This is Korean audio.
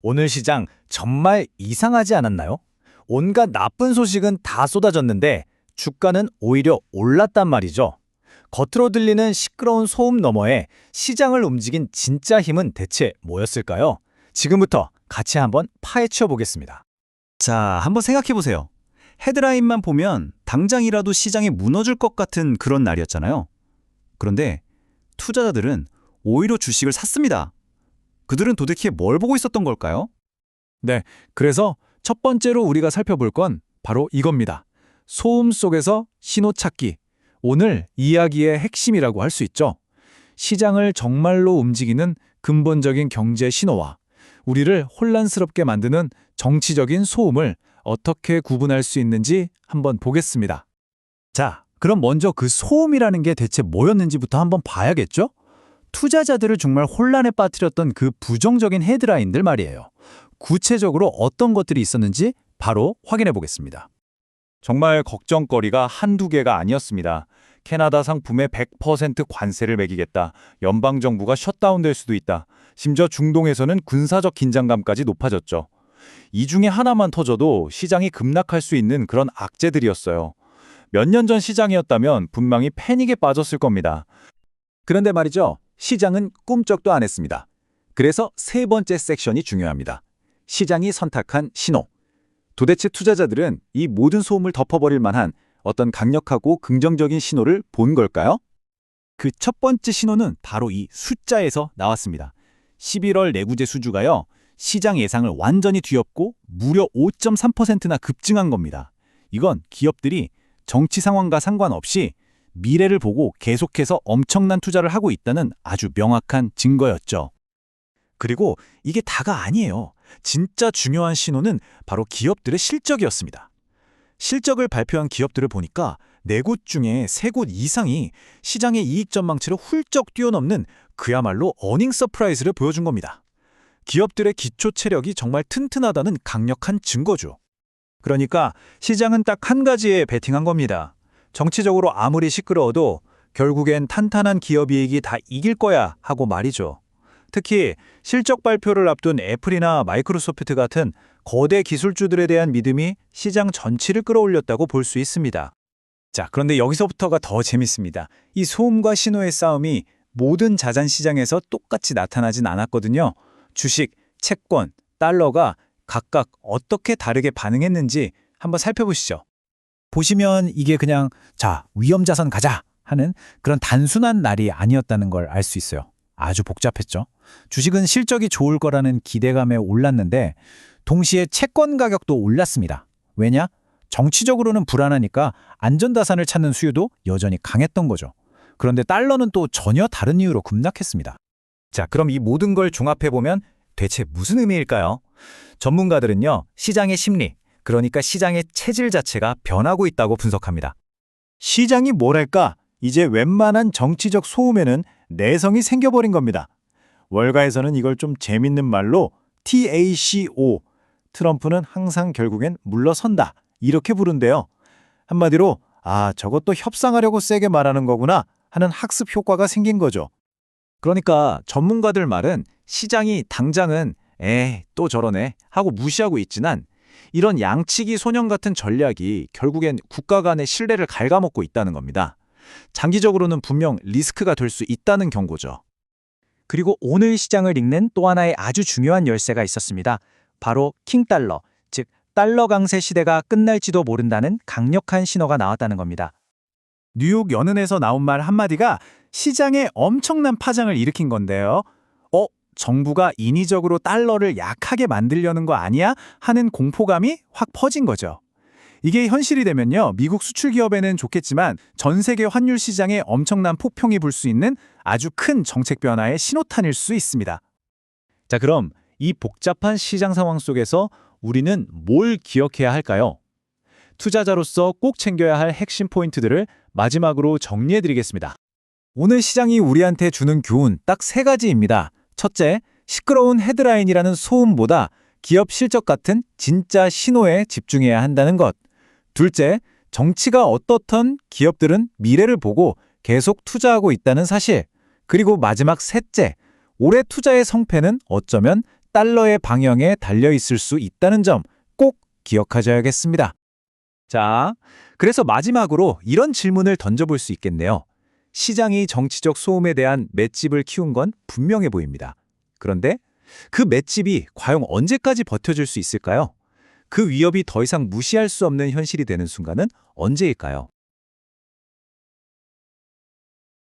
오늘 시장 정말 이상하지 않았나요? 온갖 나쁜 소식은 다 쏟아졌는데 주가는 오히려 올랐단 말이죠. 겉으로 들리는 시끄러운 소음 너머에 시장을 움직인 진짜 힘은 대체 뭐였을까요? 지금부터 같이 한번 파헤쳐 보겠습니다. 자, 한번 생각해 보세요. 헤드라인만 보면 당장이라도 시장이 무너질 것 같은 그런 날이었잖아요. 그런데 투자자들은 오히려 주식을 샀습니다. 그들은 도대체 뭘 보고 있었던 걸까요? 네, 그래서 첫 번째로 우리가 살펴볼 건 바로 이겁니다. 소음 속에서 신호 찾기. 오늘 이야기의 핵심이라고 할 수 있죠. 시장을 정말로 움직이는 근본적인 경제 신호와 우리를 혼란스럽게 만드는 정치적인 소음을 어떻게 구분할 수 있는지 한번 보겠습니다. 자, 그럼 먼저 그 소음이라는 게 대체 뭐였는지부터 한번 봐야겠죠? 투자자들을 정말 혼란에 빠뜨렸던 그 부정적인 헤드라인들 말이에요. 구체적으로 어떤 것들이 있었는지 바로 확인해 보겠습니다. 정말 걱정거리가 한두 개가 아니었습니다. 캐나다 상품에 100% 관세를 매기겠다. 연방정부가 셧다운될 수도 있다. 심지어 중동에서는 군사적 긴장감까지 높아졌죠. 이 중에 하나만 터져도 시장이 급락할 수 있는 그런 악재들이었어요. 몇 년 전 시장이었다면 분명히 패닉에 빠졌을 겁니다. 그런데 말이죠. 시장은 꿈쩍도 안 했습니다. 그래서 세 번째 섹션이 중요합니다. 시장이 선택한 신호. 도대체 투자자들은 이 모든 소음을 덮어버릴 만한 어떤 강력하고 긍정적인 신호를 본 걸까요? 그 첫 번째 신호는 바로 이 숫자에서 나왔습니다. 11월 내구재 수주가요. 시장 예상을 완전히 뒤엎고 무려 5.3%나 급증한 겁니다. 이건 기업들이 정치 상황과 상관없이 미래를 보고 계속해서 엄청난 투자를 하고 있다는 아주 명확한 증거였죠. 그리고 이게 다가 아니에요. 진짜 중요한 신호는 바로 기업들의 실적이었습니다. 실적을 발표한 기업들을 보니까 4곳 중에 3곳 이상이 시장의 이익 전망치를 훌쩍 뛰어넘는 그야말로 어닝 서프라이즈를 보여준 겁니다. 기업들의 기초 체력이 정말 튼튼하다는 강력한 증거죠. 그러니까 시장은 딱 한 가지에 베팅한 겁니다. 정치적으로 아무리 시끄러워도 결국엔 탄탄한 기업 이익이 다 이길 거야 하고 말이죠. 특히 실적 발표를 앞둔 애플이나 마이크로소프트 같은 거대 기술주들에 대한 믿음이 시장 전체를 끌어올렸다고 볼 수 있습니다. 자, 그런데 여기서부터가 더 재밌습니다. 이 소음과 신호의 싸움이 모든 자산 시장에서 똑같이 나타나진 않았거든요. 주식, 채권, 달러가 각각 어떻게 다르게 반응했는지 한번 살펴보시죠. 보시면 이게 그냥 자, 위험자산 가자 하는 그런 단순한 날이 아니었다는 걸 알 수 있어요. 아주 복잡했죠. 주식은 실적이 좋을 거라는 기대감에 올랐는데 동시에 채권 가격도 올랐습니다. 왜냐? 정치적으로는 불안하니까 안전자산을 찾는 수요도 여전히 강했던 거죠. 그런데 달러는 또 전혀 다른 이유로 급락했습니다. 자, 그럼 이 모든 걸 종합해보면 대체 무슨 의미일까요? 전문가들은요, 시장의 심리, 그러니까 시장의 체질 자체가 변하고 있다고 분석합니다. 시장이 뭐랄까? 이제 웬만한 정치적 소음에는 내성이 생겨버린 겁니다. 월가에서는 이걸 좀 재밌는 말로 TACO, 트럼프는 항상 결국엔 물러선다, 이렇게 부른대요. 한마디로 저것도 협상하려고 세게 말하는 거구나 하는 학습 효과가 생긴 거죠. 그러니까 전문가들 말은 시장이 당장은 또 저러네 하고 무시하고 있지만 이런 양치기 소년 같은 전략이 결국엔 국가 간의 신뢰를 갉아먹고 있다는 겁니다. 장기적으로는 분명 리스크가 될 수 있다는 경고죠. 그리고 오늘 시장을 읽는 또 하나의 아주 중요한 열쇠가 있었습니다. 바로 킹달러, 즉 달러 강세 시대가 끝날지도 모른다는 강력한 신호가 나왔다는 겁니다. 뉴욕 연은에서 나온 말 한마디가 시장에 엄청난 파장을 일으킨 건데요. 정부가 인위적으로 달러를 약하게 만들려는 거 아니야? 하는 공포감이 확 퍼진 거죠. 이게 현실이 되면요, 미국 수출 기업에는 좋겠지만 전 세계 환율 시장에 엄청난 폭풍이 불 수 있는 아주 큰 정책 변화의 신호탄일 수 있습니다. 자, 그럼 이 복잡한 시장 상황 속에서 우리는 뭘 기억해야 할까요? 투자자로서 꼭 챙겨야 할 핵심 포인트들을 마지막으로 정리해드리겠습니다. 오늘 시장이 우리한테 주는 교훈 딱 3가지입니다. 첫째, 시끄러운 헤드라인이라는 소음보다 기업 실적 같은 진짜 신호에 집중해야 한다는 것. 둘째, 정치가 어떻든 기업들은 미래를 보고 계속 투자하고 있다는 사실. 그리고 마지막 셋째, 올해 투자의 성패는 어쩌면 달러의 방향에 달려 있을 수 있다는 점 꼭 기억하셔야겠습니다. 자, 그래서 마지막으로 이런 질문을 던져볼 수 있겠네요. 시장이 정치적 소음에 대한 맷집을 키운 건 분명해 보입니다. 그런데 그 맷집이 과연 언제까지 버텨줄 수 있을까요? 그 위협이 더 이상 무시할 수 없는 현실이 되는 순간은 언제일까요?